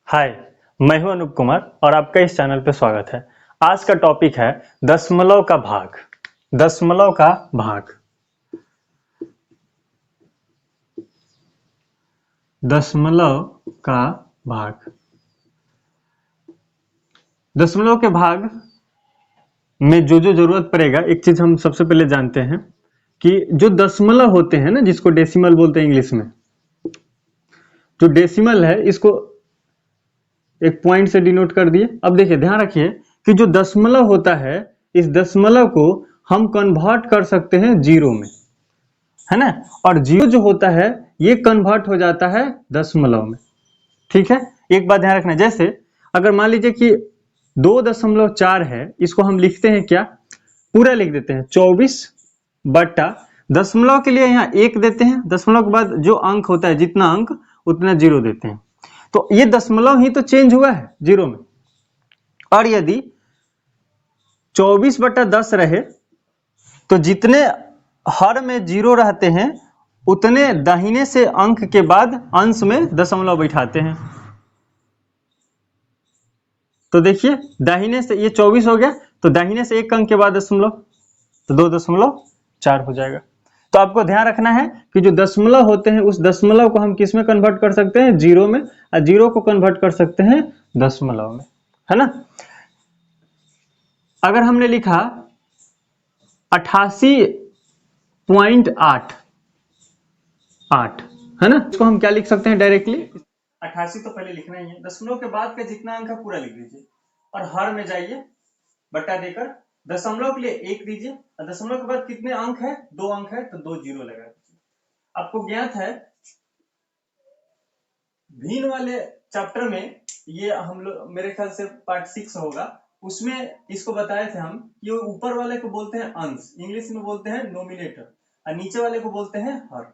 हाय, मैं हूं अनूप कुमार और आपका इस चैनल पे स्वागत है। आज का टॉपिक है दशमलव का भाग। दशमलव का भाग। दशमलव का भाग। दशमलव के भाग में जो जरूरत पड़ेगा, एक चीज हम सबसे पहले जानते हैं कि जो दशमलव होते हैं ना, जिसको डेसिमल बोलते हैं इंग्लिश में, जो डेसिमल है इसको एक पॉइंट से डिनोट कर दिए। अब देखिए, ध्यान रखिए कि जो दशमलव होता है, इस दशमलव को हम कन्वर्ट कर सकते हैं जीरो में, है ना। और जीरो जो होता है ये कन्वर्ट हो जाता है दशमलव में। ठीक है, एक बात ध्यान रखना, जैसे अगर मान लीजिए कि 2.4 है, इसको हम लिखते हैं क्या, पूरा लिख देते हैं 24 बटा दशमलव के लिए यहाँ 1 देते हैं, दशमलव के बाद जो अंक होता है, जितना अंक उतना जीरो देते हैं। तो ये दशमलव ही तो चेंज हुआ है जीरो में। और यदि 24/10 रहे तो जितने हर में जीरो रहते हैं उतने दाहिने से अंक के बाद अंश में दशमलव बैठाते हैं। तो देखिए, दाहिने से ये 24 हो गया, तो दाहिने से एक अंक के बाद दशमलव, तो 2.4 हो जाएगा। तो आपको ध्यान रखना है कि जो दशमलव होते हैं उस दशमलव को हम किस में कन्वर्ट कर सकते हैं, जीरो में, और जीरो को कन्वर्ट कर सकते हैं दशमलव में, है ना। अगर हमने लिखा 88.8, है ना, इसको हम क्या लिख सकते हैं डायरेक्टली, 88 तो पहले लिखना ही है, दशमलव के बाद का जितना अंक है पूरा लिख दीजिए, और हर में जाइए, बट्टा देकर दशमलव के लिए 1 दीजिए, और दशमलव के बाद कितने अंक है, 2 अंक है, तो 2 जीरो लगा दीजिए। आपको ज्ञात है भिन्न वाले चैप्टर में, ये हम लोग मेरे ख्याल से पार्ट 6 होगा, उसमें इसको बताए थे हम कि वो ऊपर वाले को बोलते हैं अंश, इंग्लिश में बोलते हैं नोमिनेटर, और नीचे वाले को बोलते हैं हर,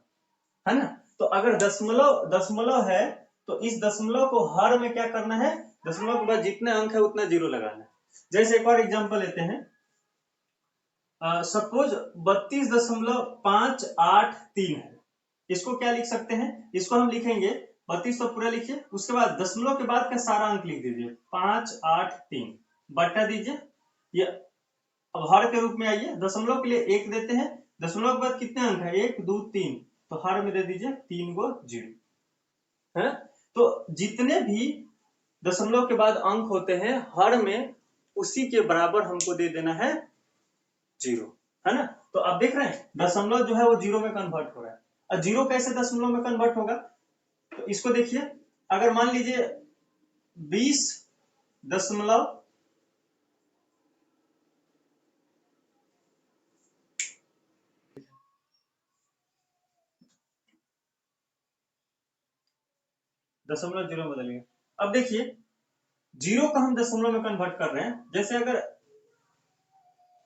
है ना। तो अगर दशमलव दशमलव है तो इस दशमलव को हर में क्या करना है, दशमलव के बाद जितने अंक है उतना जीरो लगाना है। जैसे एक और एग्जांपल लेते हैं, सपोज 32.583 है, इसको क्या लिख सकते हैं, इसको हम लिखेंगे 32 तो पूरा लिखिए, उसके बाद दशमलव के बाद का सारा अंक लिख दीजिए 583 बटा दीजिए, ये अब हर के रूप में आइए, दशमलव के लिए 1 देते हैं, दशमलव के बाद कितने अंक है, 1 2 3, तो हर में दे दीजिए 3 गो जीरो, है। तो जितने भी दशमलव के बाद अंक होते हैं हर में उसी के बराबर हमको दे देना है जीरो, है ना। तो आप देख रहे हैं दशमलव जो है वो जीरो में कन्वर्ट हो रहा है। और जीरो कैसे दशमलव में कन्वर्ट होगा, तो इसको देखिए, अगर मान लीजिए 20 दशमलव दशमलव जीरो में बदलेंगे। अब देखिए, जीरो का हम दशमलव में कन्वर्ट कर रहे हैं, जैसे अगर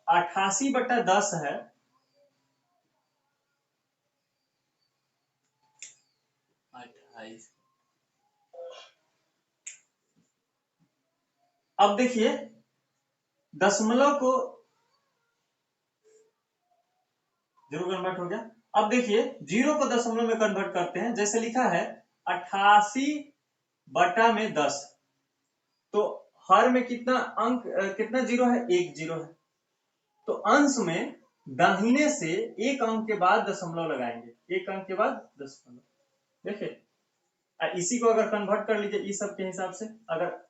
88/10 है, अब देखिए दशमलव को जीरो कन्वर्ट हो गया। अब देखिए जीरो को दशमलव में कन्वर्ट करते हैं, जैसे लिखा है 88/10, तो हर में कितना अंक, कितना जीरो है, 1 जीरो है, तो अंश में दाहिने से एक अंक के बाद दशमलव लगाएंगे, एक अंक के बाद दशमलव। देखिए इसी को अगर कन्वर्ट कर लीजिए इस सब के हिसाब से, अगर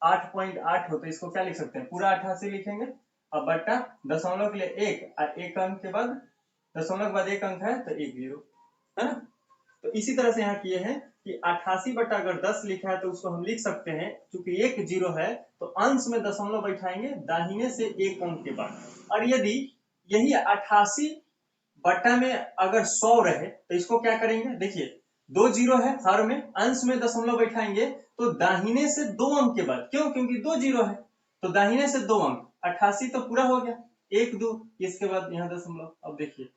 8.8 हो तो इसको क्या लिख सकते हैं, पूरा 88 लिखेंगे, अब बट्टा दशमलव के लिए 1, और एक अंक के बाद दशमलव के बाद एक अंक है तो 1 जीरो, है ना। तो इसी तरह से यहाँ किए हैं कि 88/10 लिखा है तो उसको हम लिख सकते हैं, क्योंकि एक जीरो है तो अंश में दशमलव बैठाएंगे दाहिने से एक अंक के बाद। और यदि यही 88 बट्टा में अगर 100 रहे तो इसको क्या करेंगे, देखिए 2 जीरो है हर में, अंश में दशमलव बैठाएंगे तो दाहिने से 2 अंक के बाद, क्यों, क्योंकि 2 जीरो है, तो दाहिने से 2 अंक, 88 तो पूरा हो गया, 1 2, इसके बाद यहाँ दशमलव, अब देखिए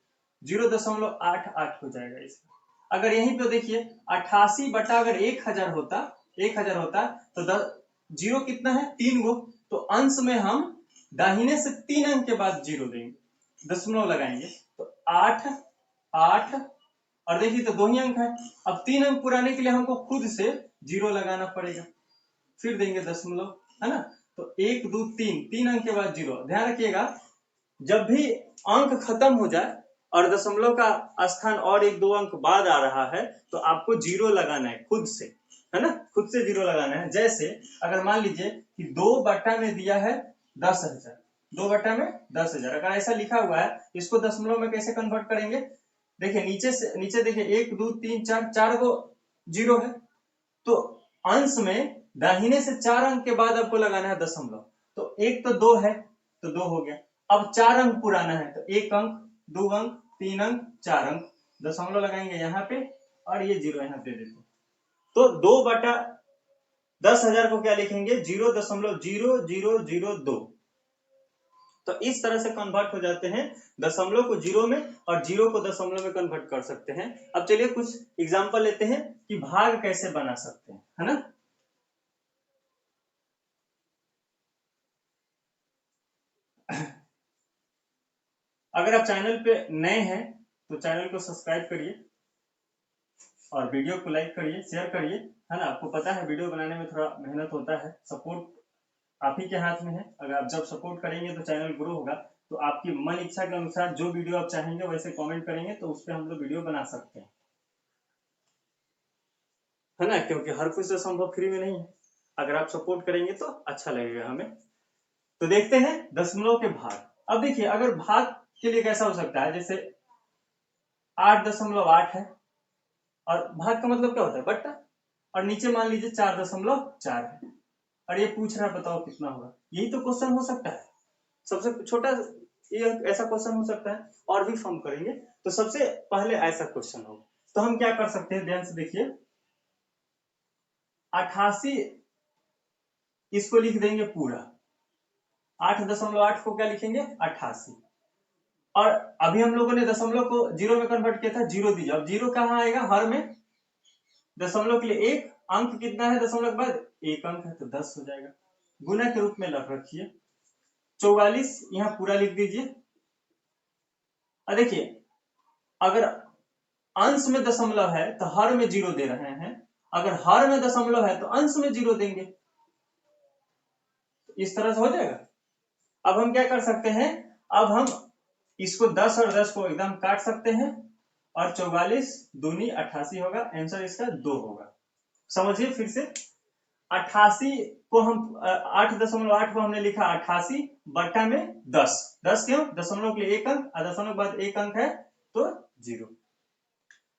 0.88 हो जाएगा इसका। अगर यहीं पे देखिए 88 बटा अगर 1000 होता, 1000 होता तो जीरो कितना है, 3 गो, तो अंश में हम दाहिने से 3 अंक के बाद जीरो देंगे, दशमलव लगाएंगे, तो 8 8 और देखिए तो 2 ही अंक है। अब 3 अंक पुराने के लिए हमको खुद से 0 लगाना पड़ेगा, फिर देंगे दशमलव, है ना। तो 1 2 3, 3 अंक के बाद 0। ध्यान रखिएगा जब भी अंक खत्म हो जाए और दशमलव का स्थान और 1 2 अंक बाद आ रहा है तो आपको 0 लगाना है खुद से, है ना, खुद से 0 लगाना है। जैसे अगर मान लीजिए कि 2 बटा में दिया है 10,000, 2 बटा में 10,000, अगर ऐसा लिखा हुआ है इसको दशमलव में कैसे कन्वर्ट करेंगे? देखिए नीचे से नीचे देखिए 1 2 3 4, 4 को 0 है, तो अंश में दाहिने से 4 अंक के बाद आपको लगाना है दशमलव। तो 1 तो 2 है तो 2 हो गया। अब 4 अंक पुराना है तो 1 अंक 2 अंक 3 अंक 4 अंक, दशमलव लगाएंगे यहाँ पे और ये 0 यहाँ दे देते। तो 2 बटा 10,000 को क्या लिखेंगे? 0.0002। तो इस तरह से कन्वर्ट हो जाते हैं दशमलव को 0 में और 0 को दशमलव में कन्वर्ट कर सकते हैं। अब चलिए कुछ एग्जांपल लेते हैं कि भाग कैसे बना सकते हैं, है ना। अगर आप चैनल पे नए हैं तो चैनल को सब्सक्राइब करिए और वीडियो को लाइक करिए, शेयर करिए, है ना। आपको पता है वीडियो बनाने में थोड़ा मेहनत होता है, सपोर्ट आप ही के हाथ में है। अगर आप जब सपोर्ट करेंगे तो चैनल ग्रो होगा। तो आपकी मन इच्छा के अनुसार जो वीडियो आप चाहेंगे वैसे कमेंट करेंगे तो उस पर हम लोग वीडियो बना सकते हैं, है ना, क्योंकि हर कुछ तो संभव फ्री में नहीं है। अगर आप सपोर्ट करेंगे तो अच्छा लगेगा हमें। तो देखते हैं दशमलव के भाग। अब देखिए अगर भाग के लिए कैसा हो सकता है, जैसे 8.8 है और भाग का मतलब क्या होता है? बट्टा। और नीचे मान लीजिए 4.4 है और ये पूछ रहा है बताओ कितना होगा। यही तो क्वेश्चन हो सकता है, सबसे छोटा ये ऐसा क्वेश्चन हो सकता है। और भी फॉर्म करेंगे तो सबसे पहले ऐसा क्वेश्चन होगा। तो हम क्या कर सकते हैं, ध्यान से देखिए 88 इसको लिख देंगे पूरा, 8.8 को क्या लिखेंगे? 88। और अभी हम लोगों ने दशमलव को 0 में कन्वर्ट किया था, 0 दीजिए। अब 0 कहाँ आएगा? हर में। दशमलव के लिए 1 अंक कितना है? दशमलव के बाद 1 अंक है तो 10 हो जाएगा। गुना के रूप में रख रखिए। 44 यहाँ पूरा लिख दीजिए। और देखिए अगर अंश में दशमलव है तो हर में 0 दे रहे हैं, अगर हर में दशमलव है तो अंश में 0 देंगे। इस तरह से हो जाएगा। अब हम क्या कर सकते हैं, अब हम इसको 10 और 10 को एकदम काट सकते हैं और 44 दूनी 88 होगा। आंसर इसका 2 होगा। समझिए फिर से 88 को हम 8.8 को हमने लिखा 88 बटा में 10। 10 क्यों? दशमलव के लिए 1 अंक और दशमलव के बाद 1 अंक है तो 0।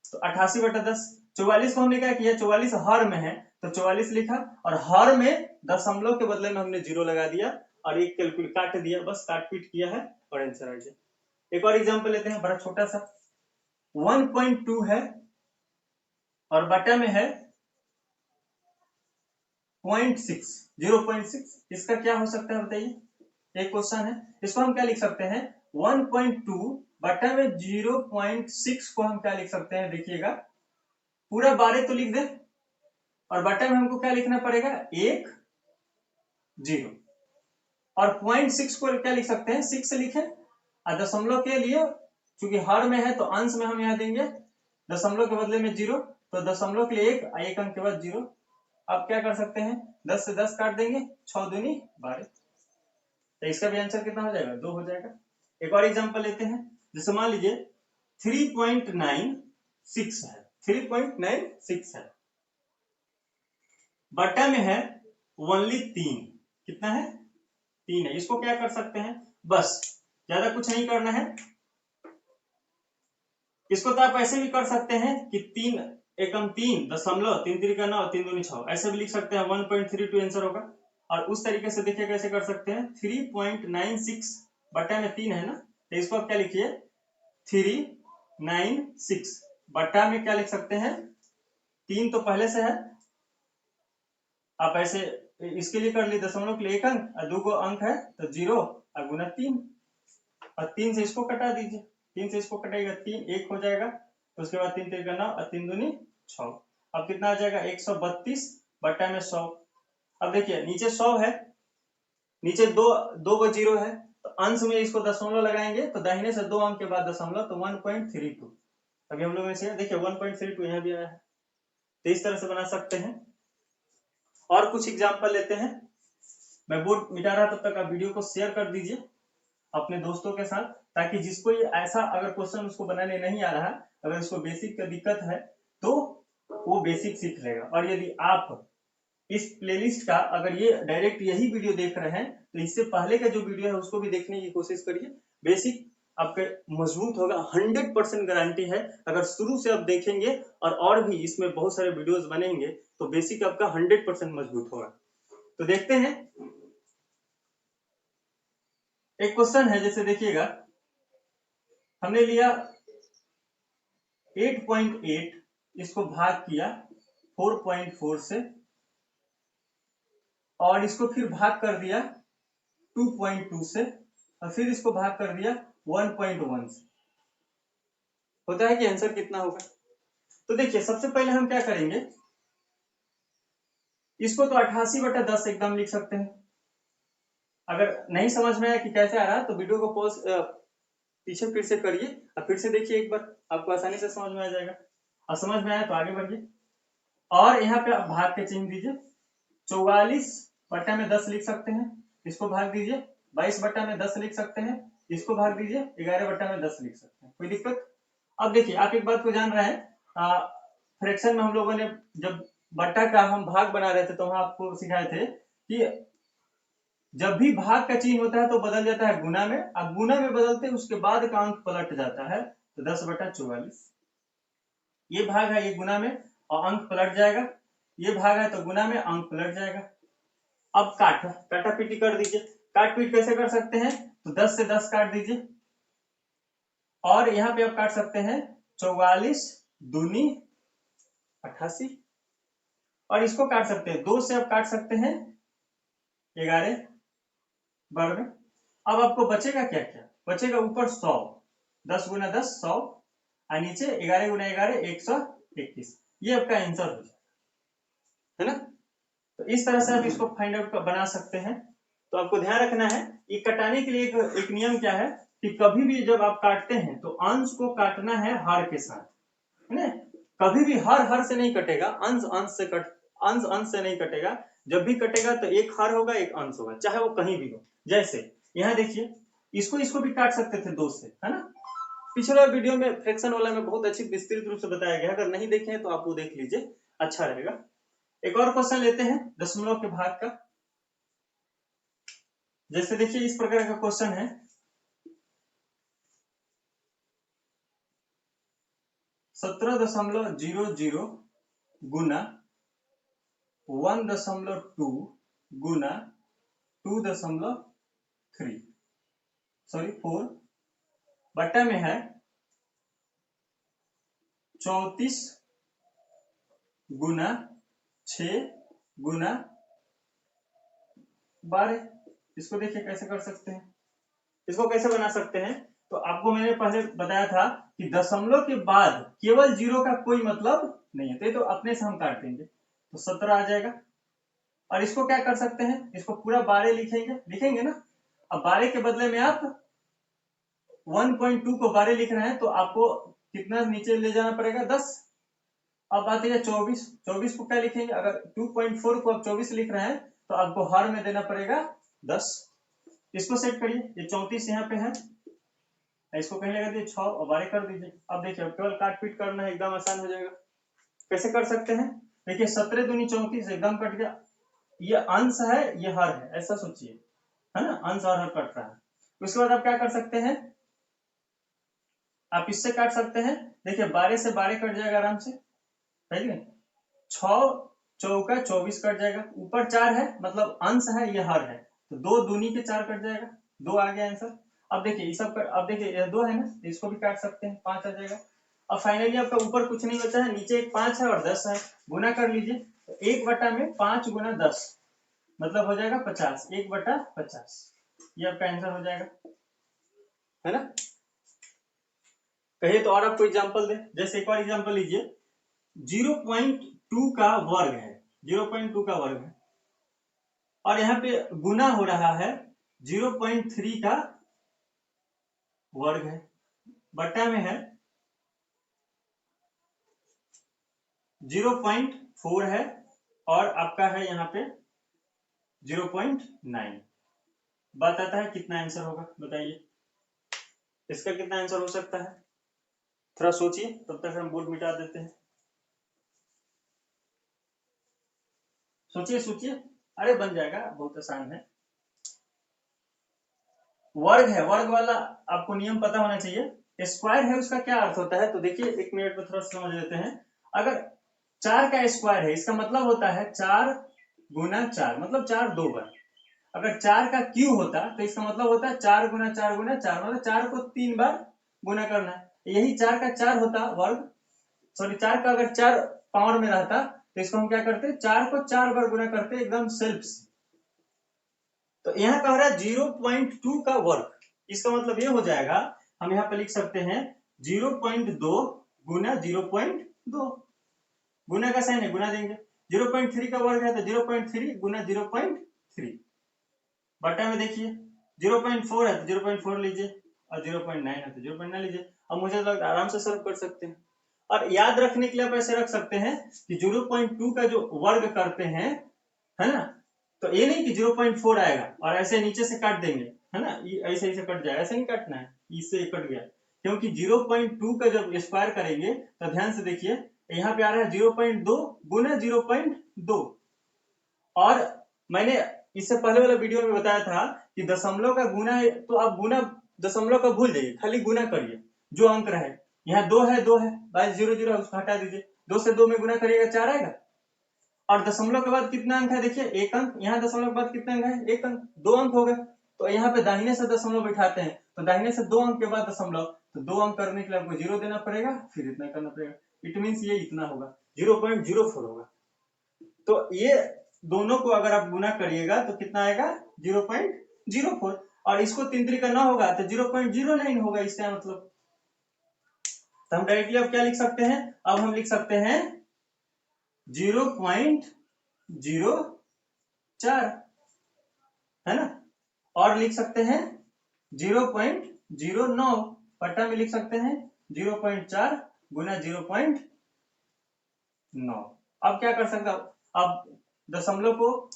तो 88 बटा 10। 44 को हमने क्या किया? 44 हर में है तो 44 लिखा और हर में दशमलव के बदले में हमने 0 लगा दिया और एक कैलकुलेट काट दिया, बस काट पीट किया है और आंसर आ गया। एक और एग्जांपल लेते हैं, बड़ा छोटा सा। 1.2 है और बटा में है 0.6, 0.6। इसका क्या हो सकता है बताइए? एक क्वेश्चन है, इसको हम क्या लिख सकते हैं? 1.2 बटा में 0.6 को हम क्या लिख सकते हैं? देखिएगा पूरा 12 तो लिख दे और बटा में हमको क्या लिखना पड़ेगा? 1 0। और 0.6 को क्या लिख सकते हैं? 6 लिखे और दशमलव के लिए चूंकि हर में है तो अंश में हम यहाँ देंगे दशमलव के बदले में 0, तो दशमलव के लिए 1 अंक के बाद 0। अब क्या कर सकते हैं? 10 से 10 काट देंगे, 6 दूनी 12। तो इसका भी आंसर कितना हो जाएगा? 2 हो जाएगा। एक और एग्जांपल लेते हैं, जैसे मान लीजिए 3.96 है, 3.96 है, बटा में है ओनली 3। कितना है? 3 है। इसको क्या कर सकते हैं? बस ज्यादा कुछ नहीं करना है। इसको तो आप ऐसे भी कर सकते हैं कि 3 एकम 3 दशमलव 3 3 का 9 3 दूनी 6, ऐसे भी लिख सकते हैं। 1.32 आंसर होगा। और उस तरीके से देखिए कैसे कर सकते हैं। 3.96 बटा में 3 है ना, तो इसको आप क्या लिखिए? 396 बटा में क्या लिख सकते हैं? 3 तो पहले से है, आप ऐसे इसके लिए कर ली दशमलव के लिए 1 अंक और 2 को अंक है तो 0 और गुना 3 और 3 से इसको कटा दीजिए। 3 से इसको कटेगा 3 1 हो जाएगा, तो उसके बाद 3 3 का 9 और 3 दूनी 6। अब कितना आ जाएगा? 132 बटा में 100। अब देखिए नीचे 100 है, नीचे दो को 0 है, तो अंश में इसको दशमलव लगाएंगे तो दाहिने से 2 अंक के बाद दशमलव, तो 1.32। अभी हम लोग ने सीखा, देखिए 1.32 यहाँ भी आया है, तो इस तरह से बना सकते हैं। और कुछ एग्जाम्पल लेते हैं। मैं बोर्ड मिटा रहा तब तक आप वीडियो को शेयर कर दीजिए अपने दोस्तों के साथ, ताकि जिसको ये ऐसा अगर क्वेश्चन उसको बनाने नहीं आ रहा, अगर उसको बेसिक का दिक्कत है तो वो बेसिक सीख लेगा। और यदि आप इस प्लेलिस्ट का अगर ये डायरेक्ट यही वीडियो देख रहे हैं तो इससे पहले का जो वीडियो है उसको भी देखने की कोशिश करिए। बेसिक आपका मजबूत होगा, 100% गारंटी है। अगर शुरू से आप देखेंगे और भी इसमें बहुत सारे वीडियोस बनेंगे तो बेसिक आपका 100% मजबूत होगा। तो देखते हैं, एक क्वेश्चन है, जैसे देखिएगा हमने लिया 8.8, इसको भाग किया 4.4 से, और इसको फिर भाग कर दिया 2.2 से, और फिर इसको भाग कर दिया 1.1 से। होता है कि आंसर कितना होगा? तो देखिए सबसे पहले हम क्या करेंगे, इसको तो 88/10 एकदम लिख सकते हैं। अगर नहीं समझ में आया कि कैसे आ रहा तो वीडियो को पॉज पीछे फिर से करिए और फिर से देखिए एक बार, आपको आसानी से समझ में आ जाएगा। और समझ में आया तो आगे बढ़िए। और यहाँ पे आप भाग के चिन्ह दीजिए, 44/10 लिख सकते हैं, इसको भाग दीजिए। 22/10 लिख सकते हैं, इसको भाग दीजिए। 11/10 लिख सकते हैं, कोई दिक्कत? अब देखिए आप एक बात को जान रहे हैं, फ्रैक्शन में हम लोगों ने जब बट्टा का हम भाग बना रहे थे तो वहां आपको सिखाए थे कि जब भी भाग का चिन्ह होता है तो बदल जाता है गुना में, अब गुना में बदलते उसके बाद का अंक पलट जाता है, तो 10/44 ये भाग है, ये गुना में और अंक पलट जाएगा। ये भाग है तो गुना में अंक पलट जाएगा। अब काटा पीटी कर दीजिए। काट पीट कैसे कर सकते हैं, तो 10 से 10 काट दीजिए, और यहाँ पे आप काट सकते हैं 44 दूनी 88, और इसको काट सकते हैं 2 से आप काट सकते हैं 11 बार में। अब आपको बचेगा क्या क्या, बचेगा ऊपर 100, 10 गुना 10 100, और नीचे 11 गुना 11 121। ये आपका आंसर हो जाएगा, है ना? तो इस तरह से आप इसको फाइंड आउट बना सकते हैं। तो आपको ध्यान रखना है, ये कटाने के लिए एक नियम क्या है कि कभी भी जब आप काटते हैं तो अंश को काटना है हर के साथ, है ना? कभी भी हर से नहीं कटेगा, अंश से नहीं कटेगा। जब भी कटेगा तो एक हर होगा एक अंश होगा, चाहे वो कहीं भी हो। जैसे यहाँ देखिए, इसको भी काट सकते थे 2 से, है ना? पिछला वीडियो में फ्रैक्शन वाला में बहुत अच्छी विस्तृत रूप से बताया गया, अगर नहीं देखे हैं तो आप वो देख लीजिए, अच्छा रहेगा। एक और क्वेश्चन लेते हैं दशमलव के भाग का। जैसे देखिए इस प्रकार का क्वेश्चन है, 17.00 गुना 1.2 गुना 2.3 4 बट्टा में है 34 गुना 6 गुना 12। इसको देखिए कैसे कर सकते हैं, इसको कैसे बना सकते हैं। तो आपको मैंने पहले बताया था कि दशमलव के बाद केवल 0 का कोई मतलब नहीं है, तो अपने से हम काट देंगे तो 17 आ जाएगा। और इसको क्या कर सकते हैं, इसको पूरा 12 लिखेंगे ना। अब 12 के बदले में आप 1.2 को 12 लिख रहे हैं तो आपको कितना नीचे ले जाना पड़ेगा, 10। अब बात है 24 को क्या लिखेंगे, अगर 2.4 को आप 24 लिख रहे हैं तो आपको हर में देना पड़ेगा 10। इसको सेट करिए, ये 34 यहाँ पे है, इसको कहीं लगा दिए 6 और 12 कर दीजिए। अब देखिए केवल काट पीट करना है, एकदम आसान हो जाएगा। कैसे कर सकते हैं, देखिए 17 दूनी 34 एकदम कट गया। ये अंश है ये हर है, ऐसा सोचिए, है ना? अंश और हर कट रहा है। उसके बाद आप क्या कर सकते हैं, आप इससे काट सकते हैं। देखिए 12 से 12 कट जाएगा आराम से, है कि 6 चौका 24 कट जाएगा, ऊपर 4 है मतलब अंश है ये हर है, तो 2 दूनी के 4 कट जाएगा, 2 आ गया आंसर। अब देखिए ये सब अब देखिए ये 2 है ना, इसको भी काट सकते हैं, 5 आ जाएगा। अब फाइनली आपका ऊपर कुछ नहीं बचा है, नीचे एक 5 है और 10 है, गुना कर लीजिए। तो 1/5 गुना 10 मतलब हो जाएगा 50, 1/50, ये आपका आंसर हो जाएगा, है ना? कहिए तो और आपको एग्जाम्पल दे, जैसे एक और एग्जाम्पल लीजिए, 0.2 का वर्ग है, 0.2 का वर्ग है, और यहाँ पे गुना हो रहा है 0.3 का वर्ग है, बट्टा में है 0.4 है और आपका है यहाँ पे 0.9। बात आता है कितना आंसर होगा, बताइए इसका कितना आंसर हो सकता है, थोड़ा सोचिए, तब तक हम बोर्ड मिटा देते हैं। सोचिए सोचिए, अरे बन जाएगा, बहुत आसान है। वर्ग है, वर्ग वाला आपको नियम पता होना चाहिए। स्क्वायर है उसका क्या अर्थ होता है, तो देखिए एक मिनट में थोड़ा समझ लेते हैं। अगर 4 का स्क्वायर है इसका मतलब होता है 4 गुना 4, मतलब 4 दो बार। अगर 4 का क्यूब होता तो इसका मतलब होता है 4 गुना 4 गुना 4, मतलब 4 को 3 बार गुना करना है। यही 4 का 4 होता वर्ग, सॉरी 4 का अगर 4 पावर में रहता तो इसको हम क्या करते, 4 को 4 बार गुना करते एकदम सेल्फ से। तो यहाँ कह रहा है 0.2 का वर्ग, इसका मतलब ये हो जाएगा, हम यहाँ पे लिख सकते हैं 0.2 गुना 0.2, गुना का साइन है गुना देंगे। 0.3 का वर्ग है तो 0.3 गुना 0.3, बटा में देखिए 0.4 है तो 0.4 लीजिए और 0.9 है तो 0.9 लीजिए। अब मुझे लगता है आराम से सॉल्व कर सकते हैं। और याद रखने के लिए आप ऐसे रख सकते हैं कि 0.2 का जो वर्ग करते हैं, है ना, तो ये नहीं कि 0.4 आएगा और ऐसे नीचे से काट देंगे, है ना, ऐसे ऐसे कट जाएगा, ऐसे नहीं काटना है, इससे कट गया, क्योंकि 0.2 का जब स्क्वायर करेंगे तो ध्यान से देखिए यहाँ पे आ रहा है 0.2 गुना 0.2। और मैंने इससे पहले वाला वीडियो में बताया था कि दशमलव का गुना है तो आप गुना दशमलव का भूल जाइए, खाली गुना करिए जो अंक रहे। यहाँ 2 है 2 है, बस 0 0 उसको हटा दीजिए, 2 से 2 में गुना करिएगा 4 आएगा। और दशमलव के बाद कितना अंक है देखिए, एक अंक, यहाँ दशमलव के बाद कितना अंक है, एक अंक, 2 अंक हो गए। तो यहाँ पे दाहिने से दशमलव बैठाते हैं तो दाहिने से 2 अंक के बाद दशमलव, तो 2 अंक करने के लिए आपको 0 देना पड़ेगा, फिर इतना करना पड़ेगा। इट मीन्स ये इतना होगा, 0.04 होगा। तो ये दोनों को अगर आप गुना करिएगा तो कितना आएगा 0.04, और इसको 3 3 करना होगा तो 0.09 होगा, इसका मतलब। तो हम डायरेक्टली अब क्या लिख सकते हैं, अब हम लिख सकते हैं 0.04, है ना, और लिख सकते हैं 0.09, पट्टा में लिख सकते हैं 0.4 गुना 0.9। अब क्या कर सकते, अब दशमलव को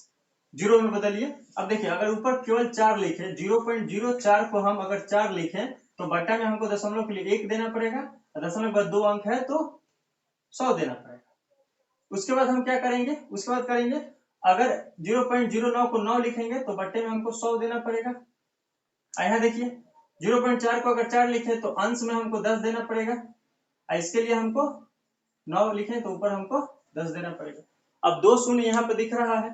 0 में बदलिए। अब देखिए अगर ऊपर केवल 4 लिखे, 0.04 को हम अगर 4 लिखे तो बट्टा में हमको दशमलव के लिए 1 देना पड़ेगा, दशमलव के बाद 2 अंक है तो 100 देना पड़ेगा। उसके बाद हम क्या करेंगे, उसके बाद करेंगे अगर 0.09 को 9 लिखेंगे तो बट्टे में हमको 100 देना पड़ेगा। यहाँ देखिए 0.4 को अगर 4 लिखे तो अंश में हमको 10 देना पड़ेगा, इसके लिए हमको 9 लिखे तो ऊपर हमको 10 देना पड़ेगा। अब 2 शून्य यहाँ पे दिख रहा है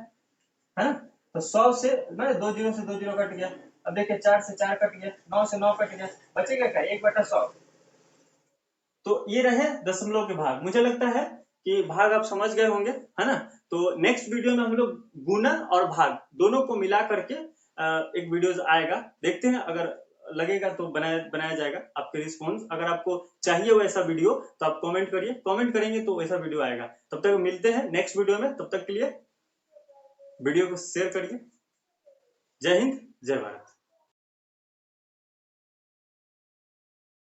ना, तो 100 से 2 0 से 2 0 कट गया। अब देखिए 4 से 4 कट गया, 9 से 9 कट गया, बचेगा क्या 1/100। तो ये रहे दशमलव के भाग। मुझे लगता है कि भाग आप समझ गए होंगे, है ना। तो नेक्स्ट वीडियो में हम लोग गुना और भाग दोनों को मिला करके एक वीडियो आएगा, देखते हैं, अगर लगेगा तो बनाया जाएगा। आपके रिस्पॉन्स, अगर आपको चाहिए वैसा वीडियो तो आप कमेंट करिए, कमेंट करेंगे तो वैसा वीडियो आएगा। तब तक मिलते हैं नेक्स्ट वीडियो में, तब तक के लिए वीडियो को शेयर करिए। जय हिंद, जय भारत।